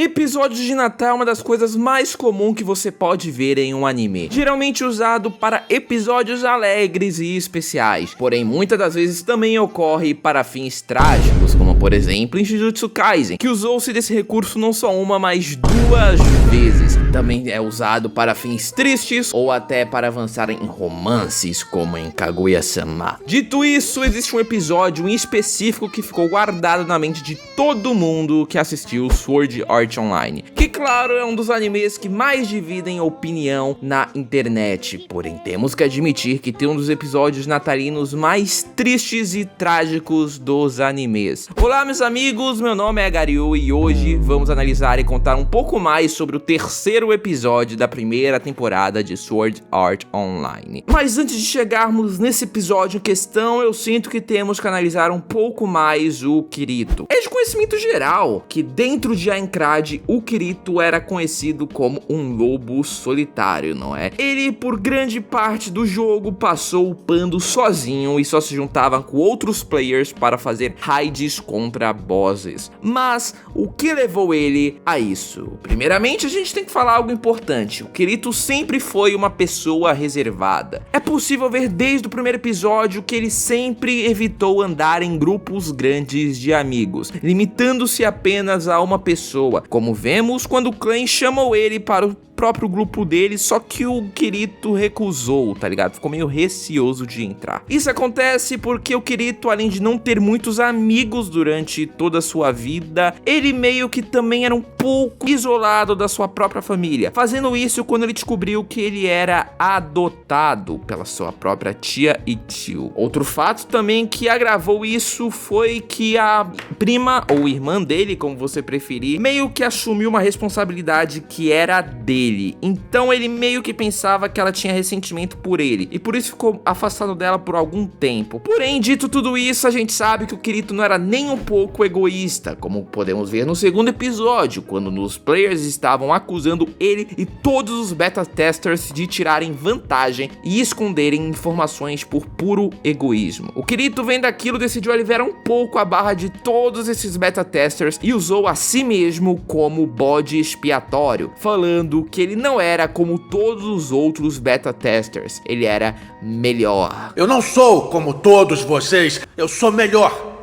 Episódios de Natal é uma das coisas mais comuns que você pode ver em um anime, geralmente usado para episódios alegres e especiais, porém muitas das vezes também ocorre para fins trágicos, como por exemplo em Jujutsu Kaisen, que usou-se desse recurso não só uma, mas duas vezes. Também é usado para fins tristes ou até para avançar em romances, como em Kaguya-sama. Dito isso, existe um episódio em específico que ficou guardado na mente de todo mundo que assistiu Sword Art Online, que claro é um dos animes que mais dividem opinião na internet, porém temos que admitir que tem um dos episódios natalinos mais tristes e trágicos dos animes. Olá meus amigos, meu nome é Garyu e hoje vamos analisar e contar um pouco mais sobre o terceiro episódio da primeira temporada de Sword Art Online. Mas antes de chegarmos nesse episódio em questão, eu sinto que temos que analisar um pouco mais o Kirito. É de conhecimento geral que dentro de Aincrad, o Kirito era conhecido como um lobo solitário, não é? Ele por grande parte do jogo passou upando sozinho e só se juntava com outros players para fazer raids contra bosses. Mas o que levou ele a isso? Primeiramente a gente tem que falar algo importante. O Kirito sempre foi uma pessoa reservada. É possível ver desde o primeiro episódio que ele sempre evitou andar em grupos grandes de amigos, limitando-se apenas a uma pessoa, como vemos quando o clã chamou ele para o próprio grupo dele, só que o Kirito recusou, tá ligado? Ficou meio receoso de entrar. Isso acontece porque o Kirito, além de não ter muitos amigos durante toda a sua vida, ele meio que também era um pouco isolado da sua própria família, fazendo isso quando ele descobriu que ele era adotado pela sua própria tia e tio. Outro fato também que agravou isso foi que a prima ou irmã dele, como você preferir, meio que assumiu uma responsabilidade que era dele. Então ele meio que pensava que ela tinha ressentimento por ele e por isso ficou afastado dela por algum tempo. Porém, dito tudo isso, a gente sabe que o Kirito não era nem um pouco egoísta, como podemos ver no segundo episódio, quando os players estavam acusando ele e todos os beta testers de tirarem vantagem e esconderem informações por puro egoísmo. O Kirito, vendo aquilo, decidiu aliviar um pouco a barra de todos esses beta testers e usou a si mesmo como bode expiatório, falando que ele não era como todos os outros beta testers, ele era melhor. Eu não sou como todos vocês, eu sou melhor.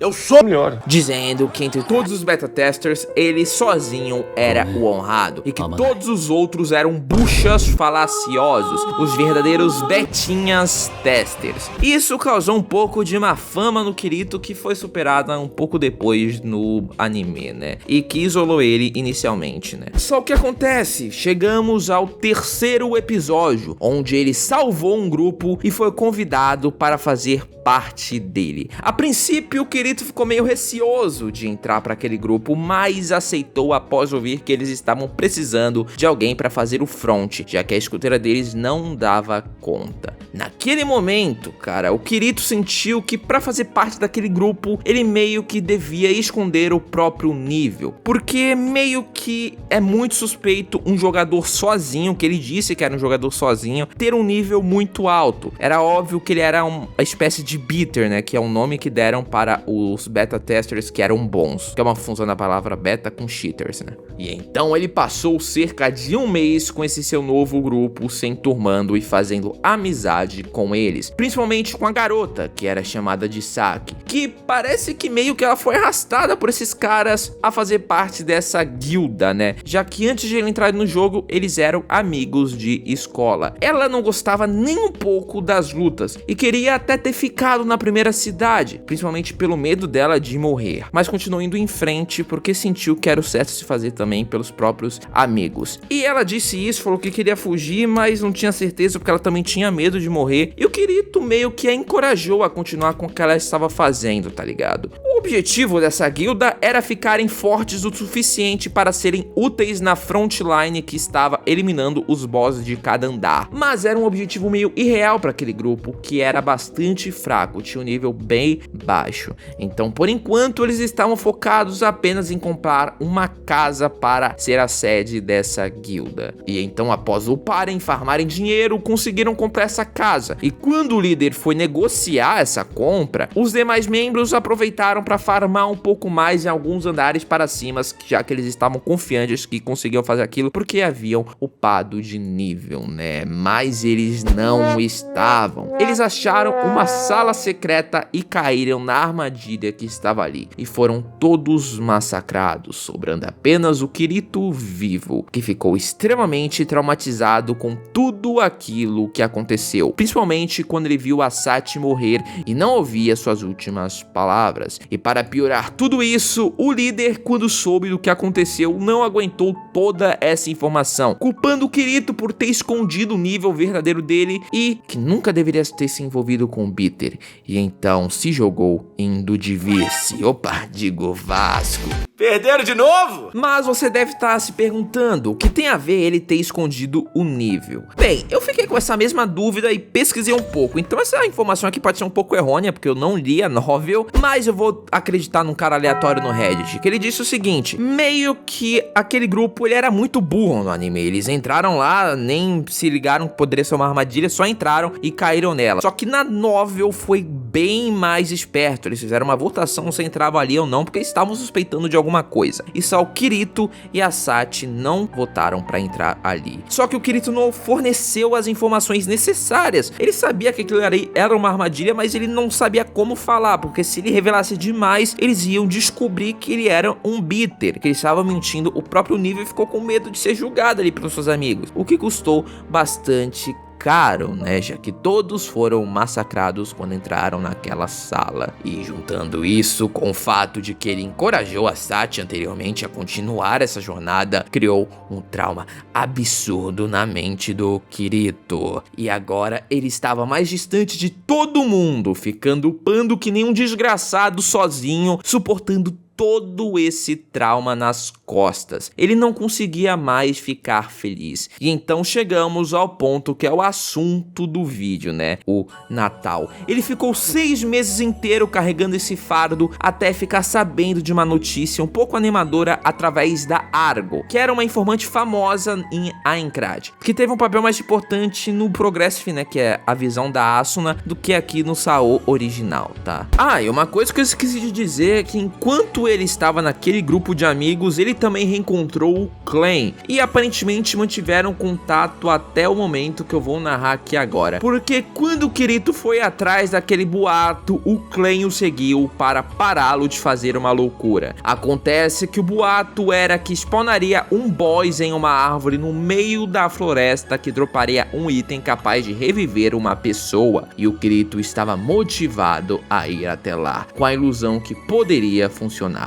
Eu sou melhor. Dizendo que entre todos os beta testers, ele sozinho era o honrado e que todos os outros eram buchas falaciosos, os verdadeiros betinhas testers. Isso causou um pouco de má fama no Kirito, que foi superada um pouco depois no anime, né? E que isolou ele inicialmente, né? Só o que acontece? Chegamos ao terceiro episódio, onde ele salvou um grupo e foi convidado para fazer parte dele. A princípio, o Kirito ficou meio receoso de entrar para aquele grupo, mas aceitou após ouvir que eles estavam precisando de alguém para fazer o front, já que a escuteira deles não dava conta. Naquele momento, cara, o Kirito sentiu que para fazer parte daquele grupo, ele meio que devia esconder o próprio nível, porque meio que é muito suspeito um jogador sozinho, que ele disse que era um jogador sozinho, ter um nível muito alto. Era óbvio que ele era uma espécie de beater, né, que é um nome que deram para os beta testers que eram bons, que é uma função da palavra beta com cheaters, né. E então ele passou cerca de um mês com esse seu novo grupo, se enturmando e fazendo amizade com eles, principalmente com a garota, que era chamada de Saki, que parece que meio que ela foi arrastada por esses caras a fazer parte dessa guilda, né, já que antes de ele entrar no jogo, eles eram amigos de escola. Ela não gostava nem um pouco das lutas e queria até ter ficado na primeira cidade, principalmente pelo medo dela de morrer, mas continuou indo em frente porque sentiu que era o certo se fazer também pelos próprios amigos. E ela disse isso, falou que queria fugir, mas não tinha certeza porque ela também tinha medo de morrer, e o Kirito meio que a encorajou a continuar com o que ela estava fazendo, tá ligado? O objetivo dessa guilda era ficarem fortes o suficiente para serem úteis na frontline que estava eliminando os bosses de cada andar, mas era um objetivo meio irreal para aquele grupo, que era bastante fraco, tinha um nível bem baixo. Então, por enquanto, eles estavam focados apenas em comprar uma casa para ser a sede dessa guilda. E então, após uparem, farmarem dinheiro, conseguiram comprar essa casa. E quando o líder foi negociar essa compra, os demais membros aproveitaram para farmar um pouco mais em alguns andares para cima, já que eles estavam confiantes que conseguiam fazer aquilo, porque haviam upado de nível, né? Mas eles não estavam. Eles acharam uma sala secreta e caíram na armadilha que estava ali, e foram todos massacrados, sobrando apenas o Kirito vivo, que ficou extremamente traumatizado com tudo aquilo que aconteceu, principalmente quando ele viu a Sachi morrer e não ouvia suas últimas palavras. E para piorar tudo isso, o líder, quando soube do que aconteceu, não aguentou toda essa informação, culpando o Kirito por ter escondido o nível verdadeiro dele e que nunca deveria ter se envolvido com o Bitter, e então se jogou em Ludivisse. Opa, digo Vasco. Perderam de novo? Mas você deve estar se perguntando o que tem a ver ele ter escondido o nível. Bem, eu fiquei com essa mesma dúvida e pesquisei um pouco, então essa informação aqui pode ser um pouco errônea, porque eu não li a novel, mas eu vou acreditar num cara aleatório no Reddit, que ele disse o seguinte: meio que aquele grupo, ele era muito burro no anime, eles entraram lá, nem se ligaram que poderia ser uma armadilha, só entraram e caíram nela. Só que na novel foi bem mais esperto, eles fizeram uma votação se entrava ali ou não, porque estavam suspeitando de alguma coisa, e só o Kirito e a Sachi não votaram pra entrar ali. Só que o Kirito não forneceu as informações necessárias, ele sabia que aquilo era uma armadilha, mas ele não sabia como falar, porque se ele revelasse demais, eles iam descobrir que ele era um Bitter, que ele estava mentindo o próprio nível, e ficou com medo de ser julgado ali pelos seus amigos, o que custou bastante caro, né, já que todos foram massacrados quando entraram naquela sala. E juntando isso com o fato de que ele encorajou a Sachi anteriormente a continuar essa jornada, criou um trauma absurdo na mente do Kirito. E agora ele estava mais distante de todo mundo, ficando upando que nem um desgraçado sozinho, suportando todo esse trauma nas costas. Ele não conseguia mais ficar feliz. E então chegamos ao ponto que é o assunto do vídeo, né? O Natal. Ele ficou 6 meses inteiro carregando esse fardo até ficar sabendo de uma notícia um pouco animadora através da Argo, que era uma informante famosa em Aincrad, que teve um papel mais importante no Progressive, né? Que é a visão da Asuna, do que aqui no Sao original, tá? Ah, e uma coisa que eu esqueci de dizer é que enquanto ele estava naquele grupo de amigos, ele também reencontrou o Clan, e aparentemente mantiveram contato até o momento que eu vou narrar aqui agora, porque quando o Kirito foi atrás daquele boato, o Clan o seguiu para pará-lo de fazer uma loucura. Acontece que o boato era que spawnaria um boss em uma árvore no meio da floresta que droparia um item capaz de reviver uma pessoa, e o Kirito estava motivado a ir até lá, com a ilusão que poderia funcionar.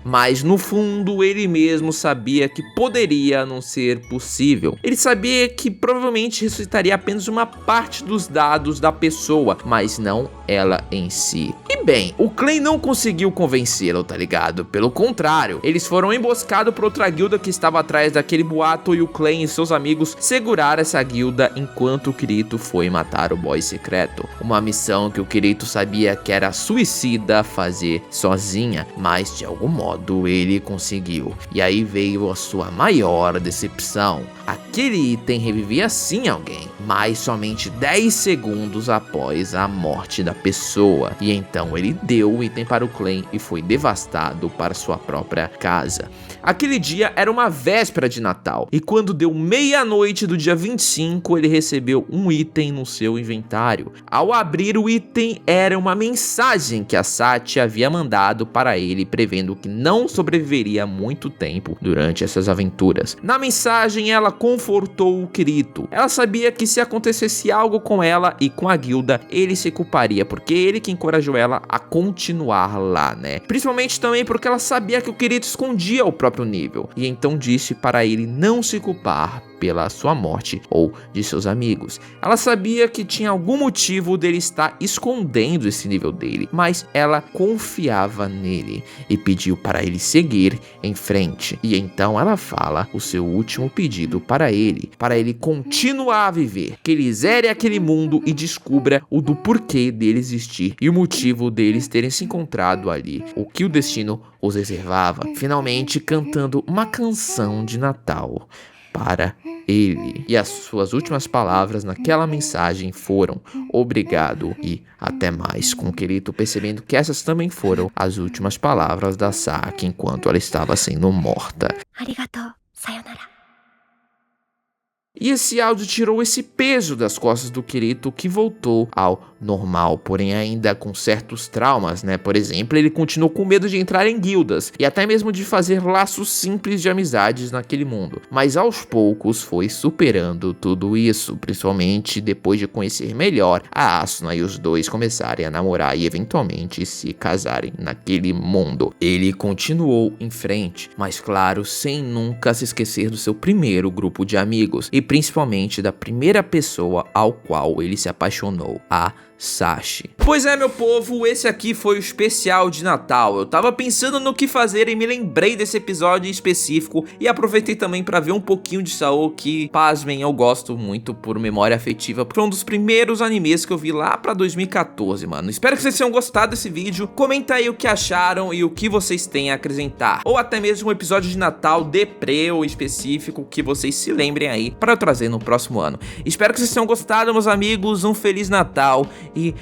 Mas no fundo ele mesmo sabia que poderia não ser possível. Ele sabia que provavelmente ressuscitaria apenas uma parte dos dados da pessoa, mas não ela em si. E bem, o Clan não conseguiu convencê-lo, tá ligado? Pelo contrário, eles foram emboscados por outra guilda que estava atrás daquele boato, e o Clan e seus amigos seguraram essa guilda enquanto o Kirito foi matar o boy secreto. Uma missão que o Kirito sabia que era suicida fazer sozinha, mas de algum modo ele conseguiu. E aí veio a sua maior decepção. Aquele item revivia sim alguém, mas somente 10 segundos após a morte da pessoa. E então ele deu o item para o Clan e foi devastado para sua própria casa. Aquele dia era uma véspera de Natal, e quando deu meia-noite do dia 25, ele recebeu um item no seu inventário. Ao abrir o item, era uma mensagem que a Sachi havia mandado para ele, prevendo que não sobreviveria muito tempo durante essas aventuras. Na mensagem, ela confortou o Kirito. Ela sabia que se acontecesse algo com ela e com a guilda, ele se culparia, porque ele que encorajou ela a continuar lá, né? Principalmente também porque ela sabia que o Kirito escondia o próprio nível, e então disse para ele não se culpar pela sua morte ou de seus amigos. Ela sabia que tinha algum motivo dele estar escondendo esse nível dele, mas ela confiava nele e pediu para ele seguir em frente. E então ela fala o seu último pedido para ele continuar a viver, que ele zere aquele mundo e descubra o do porquê dele existir e o motivo deles terem se encontrado ali, o que o destino os reservava, finalmente cantando uma canção de Natal para ele. E as suas últimas palavras naquela mensagem foram obrigado e até mais, com Kirito percebendo que essas também foram as últimas palavras da Saki enquanto ela estava sendo morta. Arigatou, sayonara. E esse áudio tirou esse peso das costas do Kirito, que voltou ao normal, porém ainda com certos traumas, né? Por exemplo, ele continuou com medo de entrar em guildas e até mesmo de fazer laços simples de amizades naquele mundo. Mas aos poucos foi superando tudo isso, principalmente depois de conhecer melhor a Asuna e os dois começarem a namorar e eventualmente se casarem naquele mundo. Ele continuou em frente, mas claro, sem nunca se esquecer do seu primeiro grupo de amigos e principalmente da primeira pessoa ao qual ele se apaixonou, a Sashi. Pois é, meu povo, esse aqui foi o especial de Natal. Eu tava pensando no que fazer e me lembrei desse episódio em específico e aproveitei também pra ver um pouquinho de Sao, que, pasmem, eu gosto muito por memória afetiva, porque foi um dos primeiros animes que eu vi lá pra 2014, mano. Espero que vocês tenham gostado desse vídeo. Comenta aí o que acharam e o que vocês têm a acrescentar, ou até mesmo um episódio de Natal deprê ou específico que vocês se lembrem aí pra eu trazer no próximo ano. Espero que vocês tenham gostado, meus amigos. Um Feliz Natal e